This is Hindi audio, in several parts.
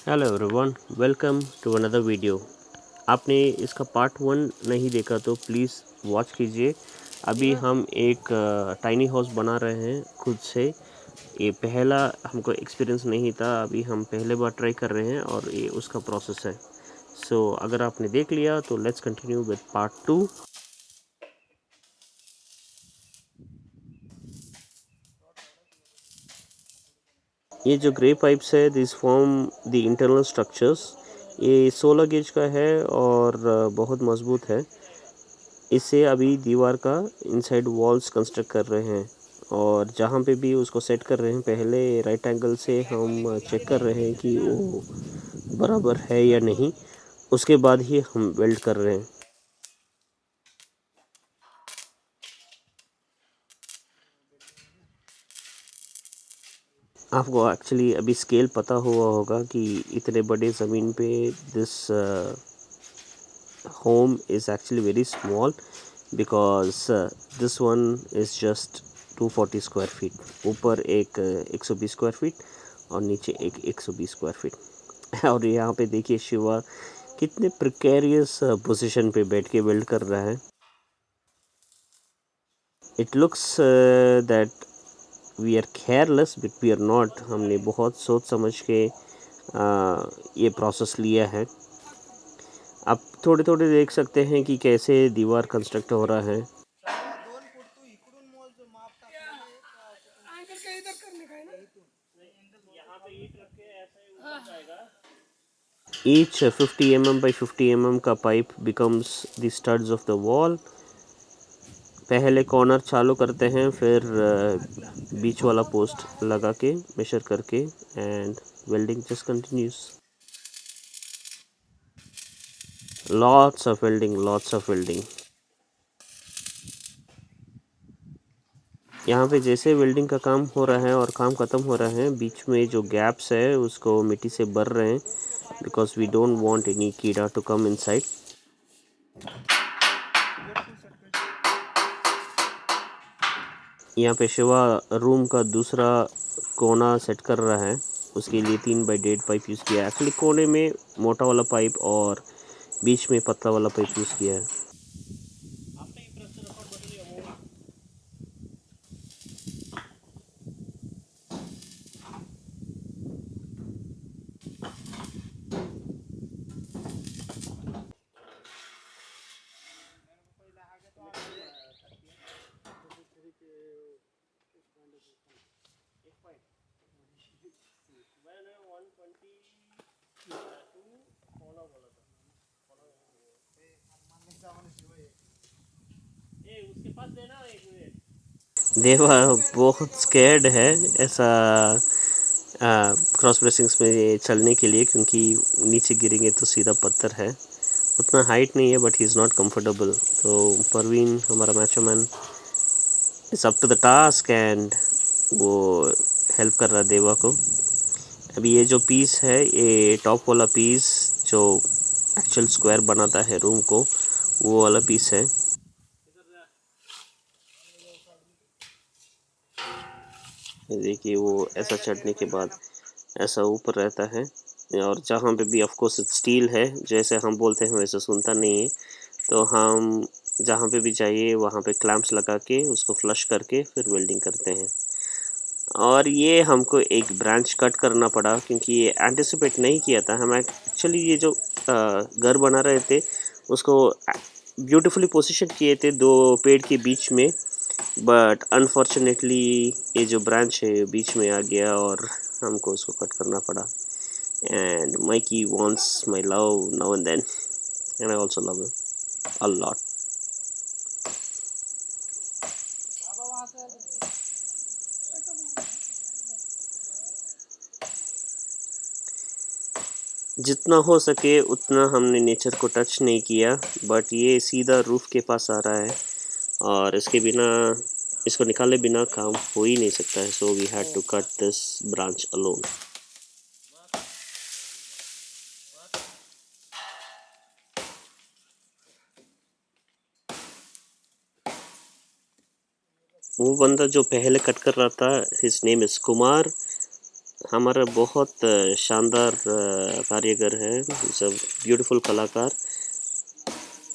Hello everyone, welcome to another video. आपने इसका पार्ट वन नहीं देखा तो प्लीज़ वॉच कीजिए। अभी हम एक टाइनी हाउस बना रहे हैं खुद से। ये पहला हमको एक्सपीरियंस नहीं था, अभी हम पहले बार ट्राई कर रहे हैं और ये उसका प्रोसेस है। सो अगर आपने देख लिया तो let's continue with part two. ये जो ग्रे पाइप्स है this form the internal structures. ये 16 गेज का है और बहुत मज़बूत है। इससे अभी दीवार का इनसाइड वॉल्स कंस्ट्रक्ट कर रहे हैं और जहाँ पे भी उसको सेट कर रहे हैं पहले राइट एंगल से हम चेक कर रहे हैं कि वो बराबर है या नहीं। उसके बाद ही हम वेल्ड कर रहे हैं। आपको एक्चुअली अभी स्केल पता हुआ होगा कि इतने बड़े ज़मीन पे this home is actually very small because this one is just 240 square feet. ऊपर एक 120 स्क्वायर फीट और नीचे एक 120 स्क्वायर फीट। और यहाँ पे देखिए शिवा कितने प्रिकेरियस पोजीशन पे बैठ के बिल्ड कर रहा है। It looks that we are careless but we are not. हमने बहुत सोच समझ के ये प्रोसेस लिया है। आप थोड़े थोड़े देख सकते हैं कि कैसे दीवार कंस्ट्रक्ट हो रहा है। Each 50 mm by 50 mm का pipe becomes the studs of the wall। पहले कॉर्नर चालू करते हैं, फिर बीच वाला पोस्ट लगा के मेजर करके and welding just continuous. Lots of welding. यहाँ पे जैसे वेल्डिंग का काम हो रहा है और काम ख़त्म हो रहा है, बीच में जो गैप्स है उसको मिट्टी से भर रहे हैं because we don't want any कीड़ा टू कम इनसाइड। यहाँ पे शिवा रूम का दूसरा कोना सेट कर रहा है। उसके लिए 3x1.5 पाइप यूज़ किया है। एक्चुअली कोने में मोटा वाला पाइप और बीच में पतला वाला पाइप यूज़ किया है। देवा बहुत स्कैर्ड है ऐसा क्रॉस ब्रेसिंग्स में चलने के लिए, क्योंकि नीचे गिरेंगे तो सीधा पत्थर है। उतना हाइट नहीं है but he is not comfortable. तो परवीन हमारा macho man is up to the task and वो हेल्प कर रहा है देवा को। अभी ये जो पीस है, ये टॉप वाला पीस जो एक्चुअल स्क्वायर बनाता है रूम को, वो वाला पीस है। देखिए वो ऐसा चढ़ने के बाद ऐसा ऊपर रहता है और जहाँ पे भी ऑफ कोर्स स्टील है, जैसे हम बोलते हैं वैसे सुनता नहीं है। तो हम जहाँ पे भी चाहिए वहाँ पे क्लैंप्स लगा के उसको फ्लश करके फिर वेल्डिंग करते हैं। और ये हमको एक ब्रांच कट करना पड़ा क्योंकि ये एंटिसिपेट नहीं किया था। हम एक्चुअली ये जो घर बना रहे थे उसको ब्यूटीफुली पोजीशन किए थे दो पेड़ के बीच में, बट अनफॉर्चुनेटली ये जो ब्रांच है बीच में आ गया और हमको उसको कट करना पड़ा। And Mikey wants my love now and then and I also love him a lot. जितना हो सके उतना हमने नेचर को टच नहीं किया, बट ये सीधा रूफ के पास आ रहा है और इसके बिना, इसको निकाले बिना काम हो ही नहीं सकता है। So we had to cut this branch alone. वो बंदा जो पहले कट कर रहा था, हिज नेम इज कुमार। हमारा बहुत शानदार कारीगर है, सब ब्यूटीफुल कलाकार।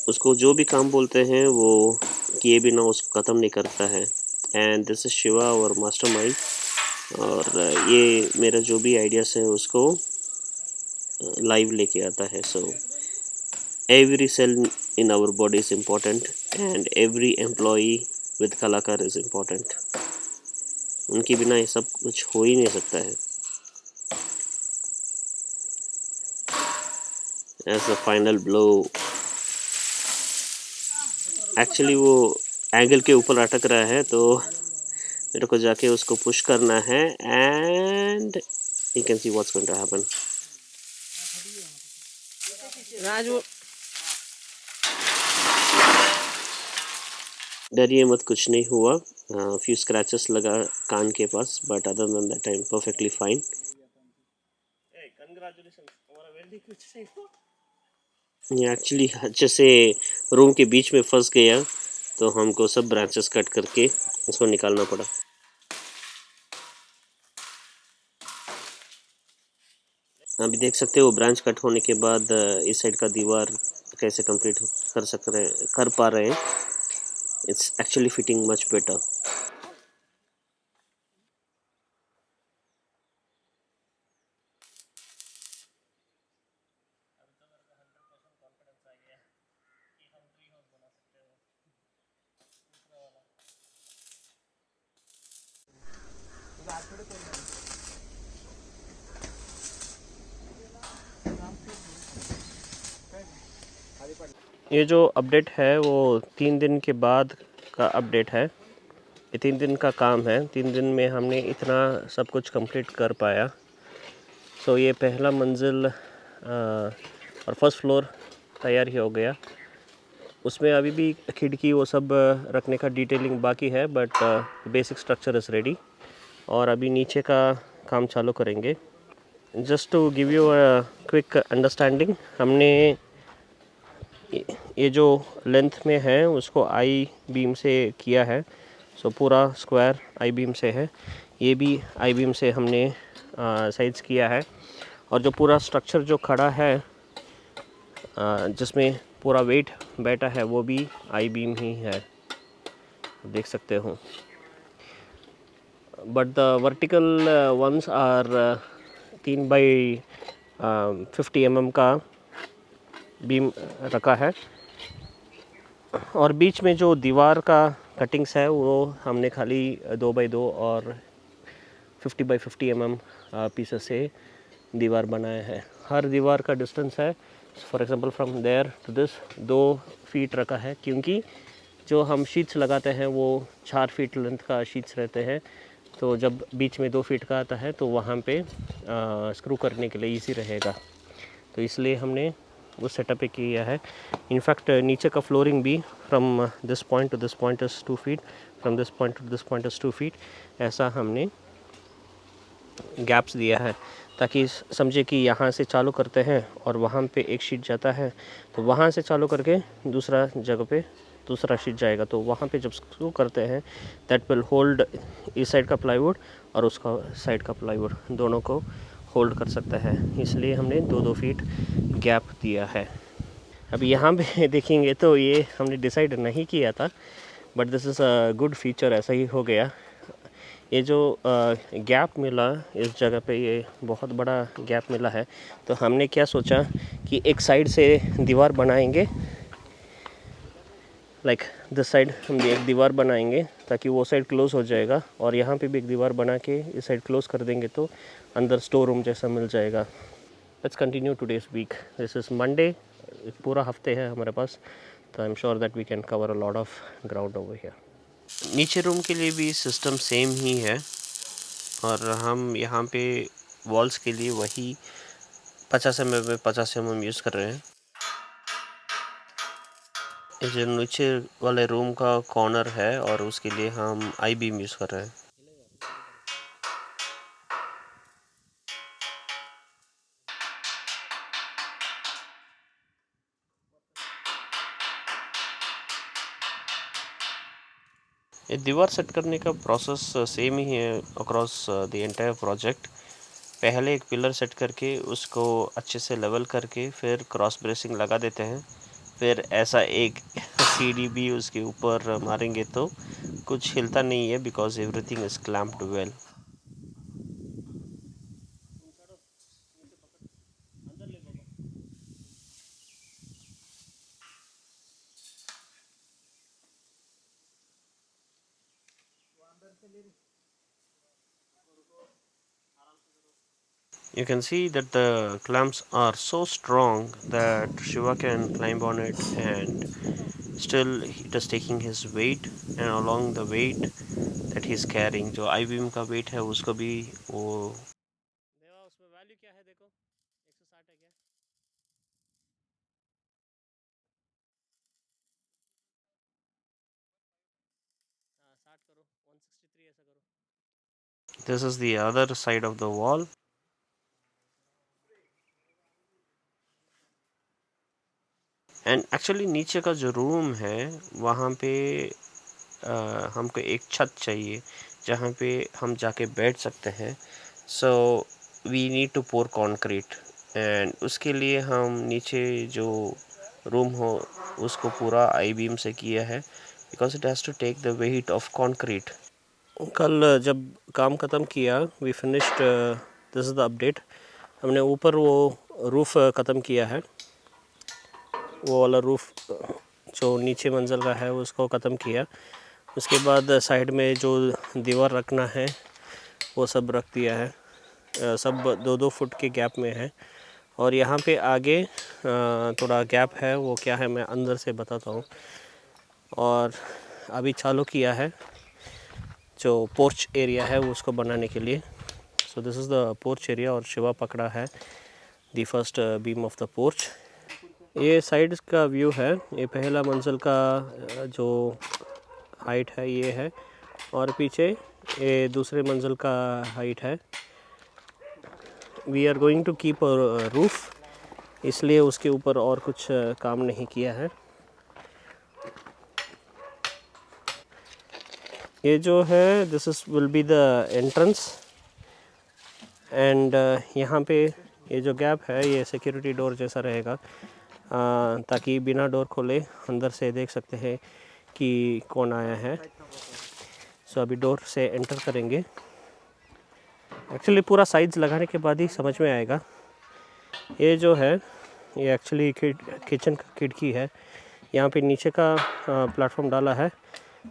उसको जो भी काम बोलते हैं वो किए बिना उसको ख़त्म नहीं करता है। एंड दिस इज़ शिवा और मास्टरमाइंड। और ये मेरा जो भी आइडियाज़ है उसको लाइव लेके आता है। So every cell in our body is important and every employee with कलाकार इज़ इम्पोर्टेंट। उनके बिना ये सब कुछ हो ही नहीं सकता है। As a final blow, actually वो एंगल के ऊपर अटक रहा है तो मेरे को जाके उसको पुश करना है and you can see what's going to happen. Raju डरिए मत, कुछ नहीं हुआ। फ्यू स्क्रैचेस लगा कान के पास, but other than that I am perfectly fine. ये एक्चुअली अच्छे से रूम के बीच में फंस गया तो हमको सब ब्रांचेस कट करके उसको निकालना पड़ा। अभी देख सकते हो ब्रांच कट होने के बाद इस साइड का दीवार कैसे कंप्लीट कर पा रहे हैं। It's actually fitting much better. ये जो अपडेट है वो 3 दिन के बाद का अपडेट है। ये 3 दिन का काम है। 3 दिन में हमने इतना सब कुछ कंप्लीट कर पाया। सो ये पहला मंजिल और फर्स्ट फ्लोर तैयार ही हो गया। उसमें अभी भी खिड़की वो सब रखने का डिटेलिंग बाकी है, but basic structure is ready. और अभी नीचे का काम चालू करेंगे। Just to give you a quick understanding, हमने ये जो लेंथ में है उसको आई बीम से किया है। सो पूरा स्क्वायर आई बीम से है। ये भी आई बीम से हमने साइज किया है। और जो पूरा स्ट्रक्चर जो खड़ा है जिसमें पूरा वेट बैठा है वो भी आई बीम ही है, देख सकते हो। But the vertical ones are 3x50 mm का बीम रखा है। और बीच में जो दीवार का कटिंग्स है वो हमने खाली 2x2 और 50x50 mm पीसेस से दीवार बनाया है। हर दीवार का डिस्टेंस है, for example from there to this 2 feet रखा है, क्योंकि जो हम शीट्स लगाते हैं वो 4 फीट लेंथ का शीट्स रहते हैं। तो जब बीच में 2 फीट का आता है तो वहाँ पे स्क्रू करने के लिए इजी रहेगा। तो इसलिए हमने वो सेटअप पे किया है। इनफैक्ट नीचे का फ्लोरिंग भी from this point two this point is 2 feet, from this point two this point is 2 feet. ऐसा हमने गैप्स दिया है ताकि समझे कि यहाँ से चालू करते हैं और वहाँ पे एक शीट जाता है तो वहाँ से चालू करके दूसरा जगह पे दूसरा शीट जाएगा। तो वहाँ पे जब स्क्रू करते हैं दैट विल होल्ड इस साइड का प्लाईवुड और उसका साइड का प्लाईवुड दोनों को होल्ड कर सकता है। इसलिए हमने 2-2 फीट गैप दिया है। अब यहाँ पे देखेंगे तो ये हमने डिसाइड नहीं किया था, but this is a good feature, ऐसा ही हो गया। ये जो गैप मिला इस जगह पे, ये बहुत बड़ा गैप मिला है। तो हमने क्या सोचा कि एक साइड से दीवार बनाएंगे, लाइक दिस साइड हम एक दीवार बनाएंगे ताकि वो साइड क्लोज़ हो जाएगा, और यहाँ पे भी एक दीवार बना के इस साइड क्लोज़ कर देंगे तो अंदर स्टोर रूम जैसा मिल जाएगा। Let's continue today's week. This is Monday. पूरा हफ्ते है हमारे पास, तो I am sure that we can cover a lot of ground over here. नीचे रूम के लिए भी सिस्टम सेम ही है, और हम यहाँ पे वॉल्स के लिए वही 50 mm में 50 mm यूज़ कर रहे हैं। ये जो नीचे वाले रूम का कॉर्नर है और उसके लिए हम आई बीम यूज़ कर रहे हैं। ये दीवार सेट करने का प्रोसेस सेम ही है अक्रॉस द एंटायर प्रोजेक्ट। पहले एक पिलर सेट करके उसको अच्छे से लेवल करके फिर क्रॉस ब्रेसिंग लगा देते हैं। फिर ऐसा एक सीढ़ी भी उसके ऊपर मारेंगे तो कुछ हिलता नहीं है, because everything is clamped well. You can see that the clamps are so strong that Shiva can climb on it, and still it is taking his weight, and along the weight that he is carrying, जो आई बीम का weight है उसको भी वो देवा। उसमें वैल्यू क्या है देखो, 160 है क्या? हाँ 60 करो, 163 ऐसा करो। This is the other side of the wall. And actually नीचे का जो रूम है वहाँ पे हमको एक छत चाहिए जहाँ पे हम जाके बैठ सकते हैं। So we need to pour concrete, and उसके लिए हम नीचे जो रूम हो उसको पूरा आई बीम से किया है, because it has to take the weight of concrete. कल जब काम ख़त्म किया, we finished, this is the update. हमने ऊपर वो रूफ़ ख़त्म किया है, वो वाला रूफ़ जो नीचे मंजिल का है उसको ख़त्म किया। उसके बाद साइड में जो दीवार रखना है वो सब रख दिया है। सब 2-2 फुट के गैप में है। और यहाँ पे आगे थोड़ा गैप है, वो क्या है मैं अंदर से बताता हूँ। और अभी चालू किया है जो पोर्च एरिया है वो उसको बनाने के लिए। So this is the porch area, और शिवा पकड़ा है the first beam of the porch. ये साइड का व्यू है। ये पहला मंजिल का जो हाइट है ये है, और पीछे ये दूसरे मंजिल का हाइट है। We are going to keep a roof, इसलिए उसके ऊपर और कुछ काम नहीं किया है। ये जो है this is will be the entrance, and यहाँ पे ये जो गैप है ये सिक्योरिटी डोर जैसा रहेगा, ताकि बिना डोर खोले अंदर से देख सकते हैं कि कौन आया है। सो अभी डोर से एंटर करेंगे। एक्चुअली पूरा साइज लगाने के बाद ही समझ में आएगा। ये जो है ये एक्चुअली किचन का खिड़की है। यहाँ पे नीचे का प्लेटफॉर्म डाला है,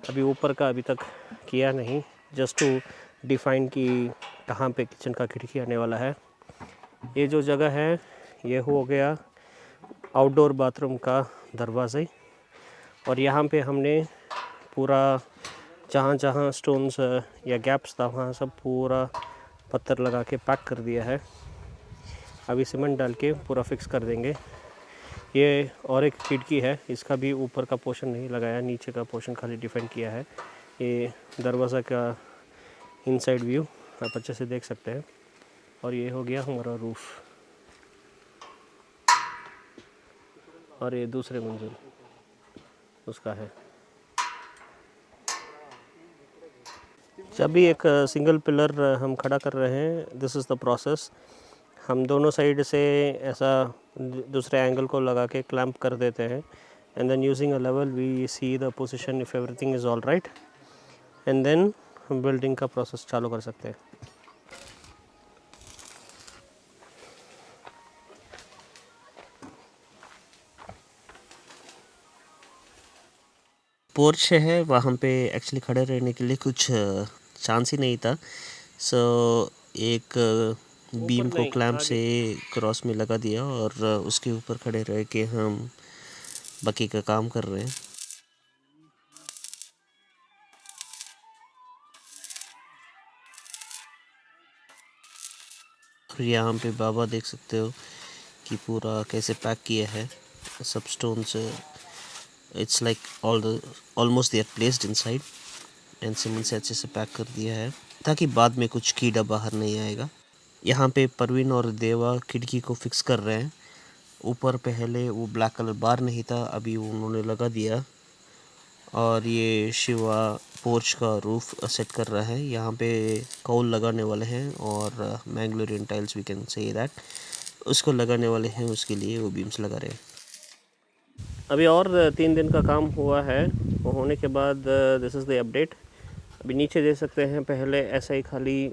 अभी ऊपर का अभी तक किया नहीं, जस्ट टू डिफाइन कि कहाँ पे किचन का खिड़की आने वाला है। ये जो जगह है ये हो गया आउटडोर बाथरूम का दरवाज़े, और यहाँ पे हमने पूरा जहाँ जहाँ स्टोन्स या गैप्स था वहाँ सब पूरा पत्थर लगा के पैक कर दिया है। अभी सीमेंट डाल के पूरा फिक्स कर देंगे। ये और एक खिड़की है, इसका भी ऊपर का पोर्शन नहीं लगाया, नीचे का पोर्शन खाली डिफाइन किया है। ये दरवाज़ा का इनसाइड व्यू आप अच्छे से देख सकते हैं। और ये हो गया हमारा रूफ़, और ये दूसरे मंजिल उसका है। जब भी एक सिंगल पिलर हम खड़ा कर रहे हैं, दिस इज़ द प्रोसेस। हम दोनों साइड से ऐसा दूसरे एंगल को लगा के क्लैंप कर देते हैं, and then using a level we see the position if everything is all right, and then हम बिल्डिंग का प्रोसेस चालू कर सकते हैं। पोर्च है, वहाँ पे एक्चुअली खड़े रहने के लिए कुछ चांस ही नहीं था। सो एक बीम को क्लैंप से क्रॉस में लगा दिया, और उसके ऊपर खड़े रह के हम बाकी का काम कर रहे हैं। और यहाँ पे बाबा देख सकते हो कि पूरा कैसे पैक किया है सब स्टोन से। It's like almost they are placed inside, and cement से अच्छे से पैक कर दिया है ताकि बाद में कुछ कीड़ा बाहर नहीं आएगा। यहाँ पे परवीन और देवा खिड़की को फिक्स कर रहे हैं। ऊपर पहले वो ब्लैक कलर बार नहीं था, अभी उन्होंने लगा दिया। और ये शिवा पोर्च का रूफ सेट कर रहा है। यहाँ पे कौल लगाने वाले हैं और Mangalorean tiles we can say that उसको लगाने वाले हैं, उसके लिए वो बीम्स लगा रहे हैं। अभी और 3 दिन का काम हुआ है, वो होने के बाद दिस इज़ द अपडेट। अभी नीचे देख सकते हैं, पहले ऐसा ही खाली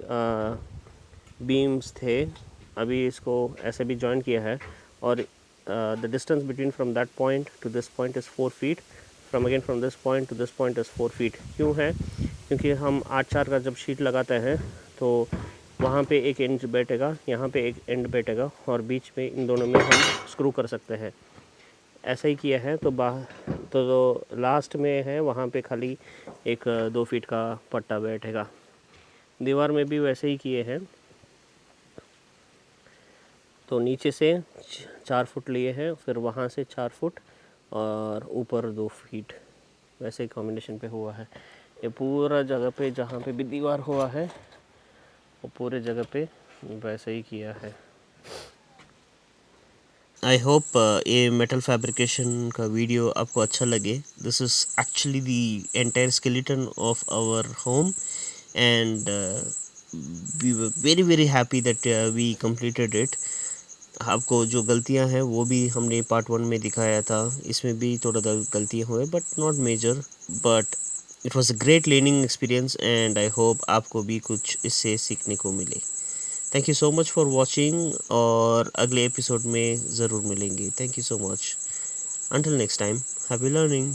बीम्स थे, अभी इसको ऐसे भी जॉइन किया है और the distance between from that point two this point is 4 feet, from again from this point two this point is 4 feet. क्यों है? क्योंकि हम 8-4 का जब शीट लगाते हैं तो वहाँ पे एक एंड बैठेगा, यहाँ पे एक एंड बैठेगा और बीच में इन दोनों में हम स्क्रू कर सकते हैं। ऐसा ही किया है। तो जो लास्ट में है वहाँ पे खाली एक 2 फीट का पट्टा बैठेगा। दीवार में भी वैसे ही किए हैं। तो नीचे से 4 फुट लिए हैं, फिर वहाँ से 4 फुट और ऊपर 2 फीट, वैसे ही कॉम्बिनेशन पे हुआ है। ये पूरा जगह पे जहाँ पे भी दीवार हुआ है वो पूरे जगह पे वैसे ही किया है। आई होप ये मेटल फैब्रिकेशन का वीडियो आपको अच्छा लगे। This is actually the entire skeleton of our home and we were very very happy that we completed it. आपको जो गलतियां हैं वो भी हमने पार्ट 1 में दिखाया था, इसमें भी थोड़ा गलतियां हुए but not major, but it was a great learning experience and I hope आपको भी कुछ इससे सीखने को मिले। Thank you so much for watching और अगले एपिसोड में ज़रूर मिलेंगे। Thank you so much. Until next time, happy learning.